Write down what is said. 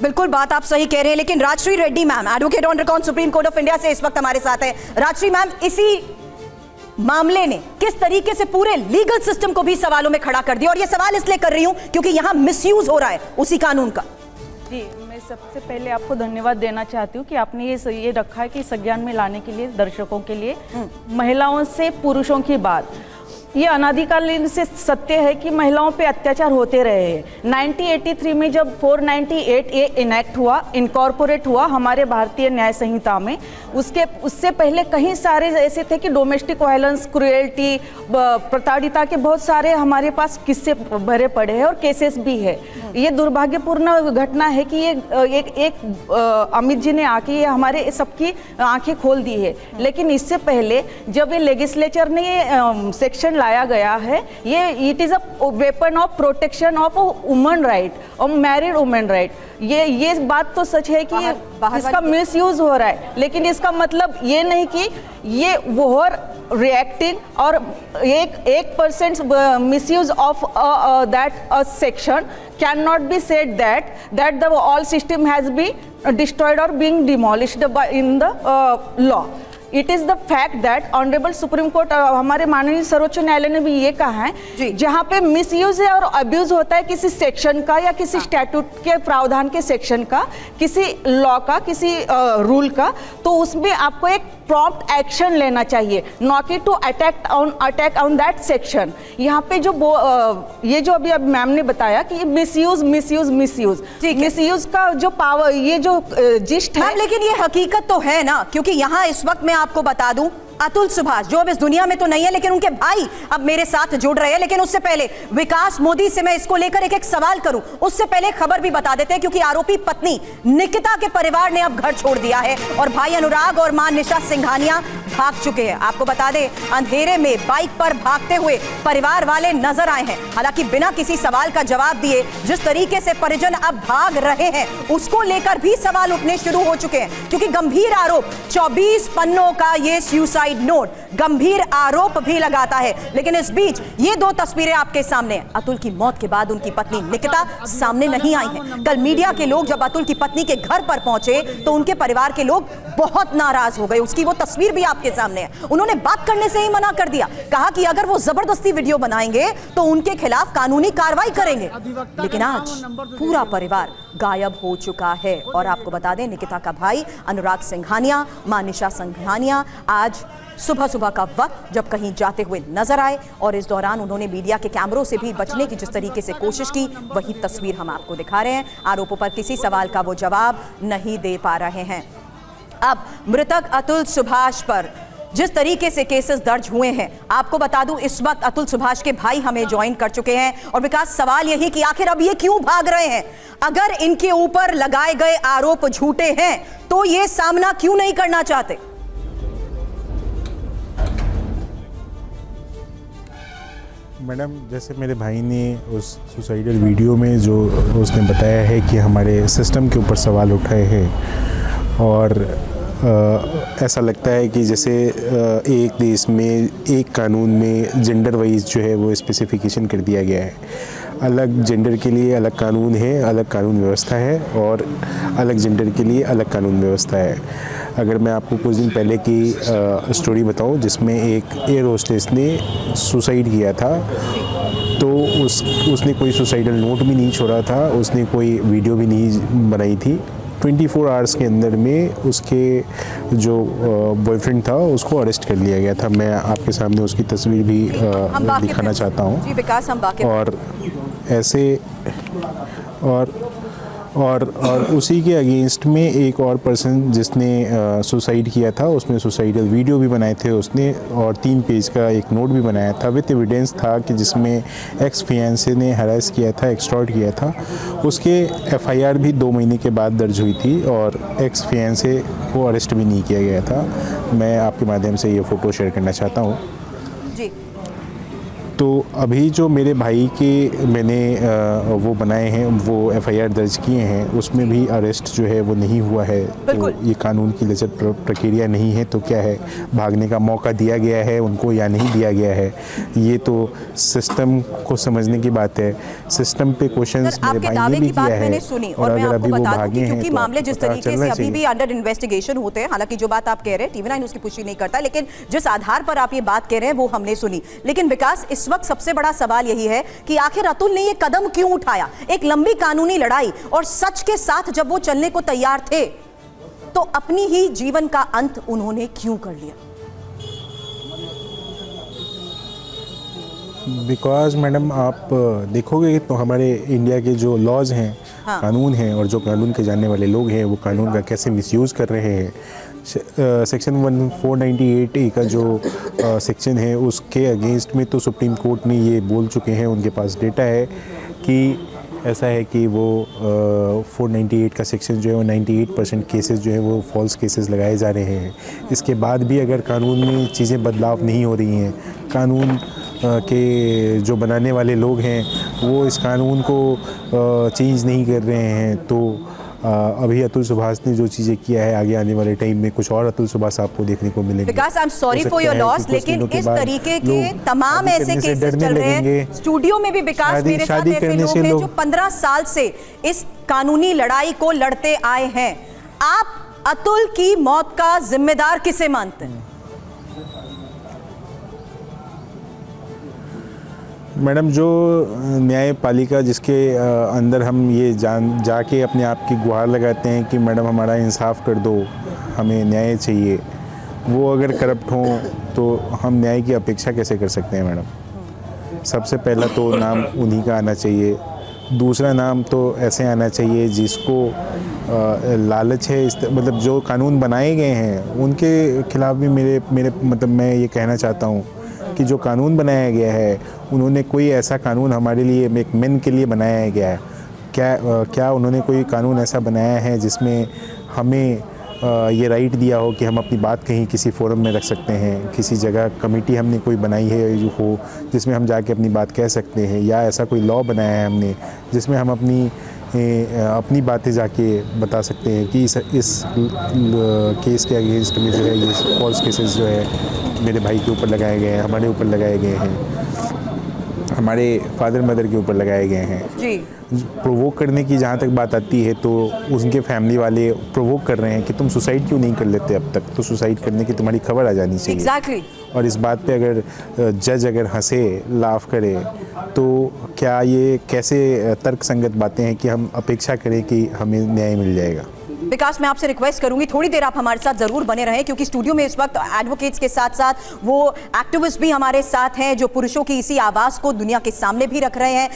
बिल्कुल बात आप सही कह रहे हैं, लेकिन Rajshree Reddy ma'am, advocate on record supreme court of India से इस वक्त हमारे साथ है। राजश्री मैम, इसी मामले ने किस तरीके से पूरे लीगल सिस्टम को भी सवालों में खड़ा कर दिया, और ये सवाल इसलिए कर रही हूं क्योंकि यहां मिसयूज हो रहा है उसी कानून का। जी, मैं सबसे पहले आपको धन्यवाद देना चाहती हूँ कि आपने ये रखा है कि संज्ञान में लाने के लिए दर्शकों के लिए महिलाओं से पुरुषों की बात। ये अनादिकालीन से सत्य है कि महिलाओं पे अत्याचार होते रहे हैं। 1983 में जब 498 ये इनेक्ट हुआ, इनकॉर्पोरेट हुआ हमारे भारतीय न्याय संहिता में, उससे पहले कई सारे ऐसे थे कि डोमेस्टिक वायलेंस, क्रुएल्टी, प्रताड़िता के बहुत सारे हमारे पास किस्से भरे पड़े हैं और केसेस भी है। ये दुर्भाग्यपूर्ण घटना है कि ये एक अमित जी ने आके ये हमारे सबकी आंखें खोल दी है। लेकिन इससे पहले जब ये लेजिस्लेचर ने ये सेक्शन लाया गया है, ये it is a weapon of protection of woman right और मैरिड वुमेन राइट। ये बात तो सच है कि इसका मिसयूज हो रहा है, लेकिन इसका मतलब ये नहीं कि ये ओवर रिएक्टिंग और एक percent misuse of that section can not be said that the all system has been destroyed और being demolished in the law. It is the fact that honourable supreme court, हमारे माननीय सर्वोच्च न्यायालय ने भी ये कहा है, जहां पे मिसयूज है और अब्यूज होता है किसी सेक्शन का या किसी स्टैट्यूट के प्रावधान के सेक्शन का, किसी लॉ का, किसी रूल का, तो उसमें आपको एक प्रॉम्प्ट एक्शन लेना चाहिए, not to attack on that section. यहाँ पे जो ये जो अभी मैम ने बताया कि मिसयूज का जो पावर, ये जो जिस्ट है, लेकिन ये हकीकत तो है ना, क्योंकि यहाँ इस वक्त मैं आपको बता दूं, अतुल सुभाष जो अब इस दुनिया में तो नहीं है, लेकिन उनके भाई अब मेरे साथ जुड़ रहे हैं। लेकिन उससे पहले विकास मोदी से मैं इसको लेकर एक सवाल करूं, उससे पहले खबर भी बता देते हैं, क्योंकि आरोपी पत्नी निकिता के परिवार ने अब घर छोड़ दिया है और भाई अनुराग और मां निशा सिंघानिया भाग चुके हैं। आपको बता दें, अंधेरे में बाइक पर भागते हुए परिवार वाले नजर आए हैं। हालांकि बिना किसी सवाल का जवाब दिए जिस तरीके से परिजन अब भाग रहे हैं, उसको लेकर भी सवाल उठने शुरू हो चुके हैं, क्योंकि गंभीर आरोप, 24 पन्नों का ये सुसाइड नोट गंभीर आरोप भी लगाता है। लेकिन इस बीच ये दो तस्वीरें आपके सामने, अतुल की मौत के बाद उनकी पत्नी निकिता सामने नहीं आई हैं। कल मीडिया के लोग जब अतुल की पत्नी के घर पर पहुंचे तो उनके परिवार के लोग बहुत नाराज हो गए। उसकी वो तस्वीर भी आपके सामने है। उन्होंने बात करने से ही मना कर दिया, कहा कि अगर वो जबरदस्ती वीडियो बनाएंगे तो उनके खिलाफ कानूनी कार्रवाई करेंगे। लेकिन आज पूरा परिवार गायब हो चुका है। और आपको बता दें, निकिता का भाई अनुराग सिंघानिया, मां निशा सिंघानिया आज सुबह का वक्त जब कहीं जाते हुए नजर आए, और इस दौरान उन्होंने मीडिया के कैमरों से भी बचने की जिस तरीके से कोशिश की, वही तस्वीर हम आपको दिखा रहे हैं। आरोपों पर किसी सवाल का वो जवाब नहीं दे पा रहे हैं। अब मृतक अतुल सुभाष पर जिस तरीके से केसेस दर्ज हुए हैं, आपको बता दूं, इस वक्त अतुल सुभाष के भाई हमें ज्वाइन कर चुके हैं। और विकास, सवाल यही कि आखिर अब ये क्यों भाग रहे हैं? अगर इनके ऊपर लगाए गए आरोप झूठे हैं तो ये सामना क्यों नहीं करना चाहते? मैडम, जैसे मेरे भाई ने उस सुसाइडल वीडियो में जो उसने बताया है कि हमारे सिस्टम के ऊपर सवाल उठाए हैं, और ऐसा लगता है कि जैसे एक देश में एक कानून में जेंडर वाइज जो है वो स्पेसिफिकेशन कर दिया गया है। अलग जेंडर के लिए अलग कानून है, अलग कानून व्यवस्था है, और अलग जेंडर के लिए अलग कानून व्यवस्था है। अगर मैं आपको कुछ दिन पहले की स्टोरी बताऊं, जिसमें एक एयर होस्टेस ने सुसाइड किया था, तो उसने कोई सुसाइडल नोट भी नहीं छोड़ा था, उसने कोई वीडियो भी नहीं बनाई थी। 24 आवर्स के अंदर में उसके जो बॉयफ्रेंड था उसको अरेस्ट कर लिया गया था। मैं आपके सामने उसकी तस्वीर भी दिखाना चाहता हूँ। जी विकास, हम बाकी और ऐसे और उसी के अगेंस्ट में एक और पर्सन जिसने सुसाइड किया था, उसने सुसाइडल वीडियो भी बनाए थे उसने, और 3 पेज का एक नोट भी बनाया था विद एविडेंस था कि जिसमें एक्स फियांसे ने हरास किया था, एक्सटॉर्ट किया था। उसके एफआईआर भी 2 महीने के बाद दर्ज हुई थी और एक्स फियांसे को अरेस्ट भी नहीं किया गया था। मैं आपके माध्यम से ये फ़ोटो शेयर करना चाहता हूँ। जी तो अभी जो मेरे भाई के मैंने वो बनाए हैं, वो एफआईआर दर्ज किए हैं, उसमें भी अरेस्ट जो है वो नहीं हुआ है। तो बिल्कुल। ये कानून की लचर प्रक्रिया नहीं है, तो क्या है, भागने का मौका दिया गया है उनको या नहीं दिया गया है, ये तो सिस्टम को समझने की बात है। सिस्टम पे क्वेश्चंस सर, मेरे आपके भाई दावे ने भी की बात किया है, मैंने सुनी और मैं अगर आपको अभी वो बता दूं भागे कि हैं क्योंकि तो मामले आपको जिस पता तरीके से चलना अभी चाहिए। भी अंडर इन्वेस्टिगेशन होते हैं, हालांकि जो बात आप कह रहे हैं टीवी 9 उसकी पुष्टि नहीं करता, लेकिन जिस आधार पर आप ये बात कह रहे हैं वो हमने सुनी। लेकिन विकास, इस वक्त सबसे बड़ा सवाल यही है कि आखिर अतुल ने ये कदम क्यों उठाया? एक लंबी कानूनी लड़ाई और सच के साथ जब वो चलने को तैयार थे तो अपनी ही जीवन का अंत उन्होंने क्यों कर लिया? बिकॉज मैडम आप देखोगे तो हमारे इंडिया के जो लॉज हैं, हाँ। कानून हैं, और जो कानून के जानने वाले लोग हैं वो कानून का कैसे मिसयूज़ कर रहे हैं। सेक्शन 1498A का जो सेक्शन है उसके अगेंस्ट में तो सुप्रीम कोर्ट ने ये बोल चुके हैं, उनके पास डेटा है कि ऐसा है कि वो 498 का सेक्शन जो है वो 98% केसेस जो है वो फॉल्स केसेस लगाए जा रहे हैं। इसके बाद भी अगर कानून में चीज़ें बदलाव नहीं हो रही हैं, कानून के जो बनाने वाले लोग हैं वो इस कानून को चेंज नहीं कर रहे हैं, तो अभी अतुल सुभाष ने जो चीज़ें किया है, आगे आने वाले टाइम में कुछ और अतुल सुभाष आपको देखने को मिलेंगे। Vikas, I am sorry for your loss, लेकिन इस तरीके के तमाम ऐसे केसेस चल रहे हैं। स्टूडियो में भी विकास मेरे साथ ऐसे लोग हैं जो 15 साल से इस कानूनी लड़ाई को लड़ते आए हैं। आप अतुल की मौत का जिम्मेदार किसे मानते हैं? मैडम, जो न्यायपालिका जिसके अंदर हम ये जाके अपने आप की गुहार लगाते हैं कि मैडम हमारा इंसाफ कर दो, हमें न्याय चाहिए, वो अगर करप्ट हों तो हम न्याय की अपेक्षा कैसे कर सकते हैं मैडम? सबसे पहला तो नाम उन्हीं का आना चाहिए। दूसरा नाम तो ऐसे आना चाहिए जिसको लालच है, मतलब जो कानून बनाए गए हैं उनके खिलाफ भी मेरे मतलब मैं ये कहना चाहता हूँ कि जो कानून बनाया गया है उन्होंने कोई ऐसा कानून हमारे लिए, एक मेन के लिए बनाया गया है क्या उन्होंने कोई कानून ऐसा बनाया है जिसमें हमें ये राइट दिया हो कि हम अपनी बात कहीं किसी फोरम में रख सकते हैं, किसी जगह कमेटी हमने कोई बनाई है जो हो जिसमें हम जाके अपनी बात कह सकते हैं, या ऐसा कोई लॉ बनाया है हमने जिसमें हम अपनी बातें जाके बता सकते हैं कि इस केस के अगेंस्ट में जो है ये फॉल्स केसेस जो है मेरे भाई के ऊपर लगाए गए हैं, हमारे ऊपर लगाए गए हैं, हमारे फादर मदर के ऊपर लगाए गए हैं। जी, प्रोवोक करने की जहाँ तक बात आती है तो उनके फैमिली वाले प्रोवोक कर रहे हैं कि तुम सुसाइड क्यों नहीं कर लेते, अब तक तो सुसाइड करने की तुम्हारी खबर आ जानी चाहिए। एग्जैक्टली। और इस बात पे अगर जज अगर हंसे, लाफ करे, तो क्या ये कैसे तर्कसंगत बातें हैं कि हम अपेक्षा करें कि हमें न्याय मिल जाएगा? विकास, मैं आपसे रिक्वेस्ट करूंगी थोड़ी देर आप हमारे साथ जरूर बने रहें, क्योंकि स्टूडियो में इस वक्त एडवोकेट्स के साथ साथ वो एक्टिविस्ट भी हमारे साथ हैं जो पुरुषों की इसी आवाज को दुनिया के सामने भी रख रहे हैं।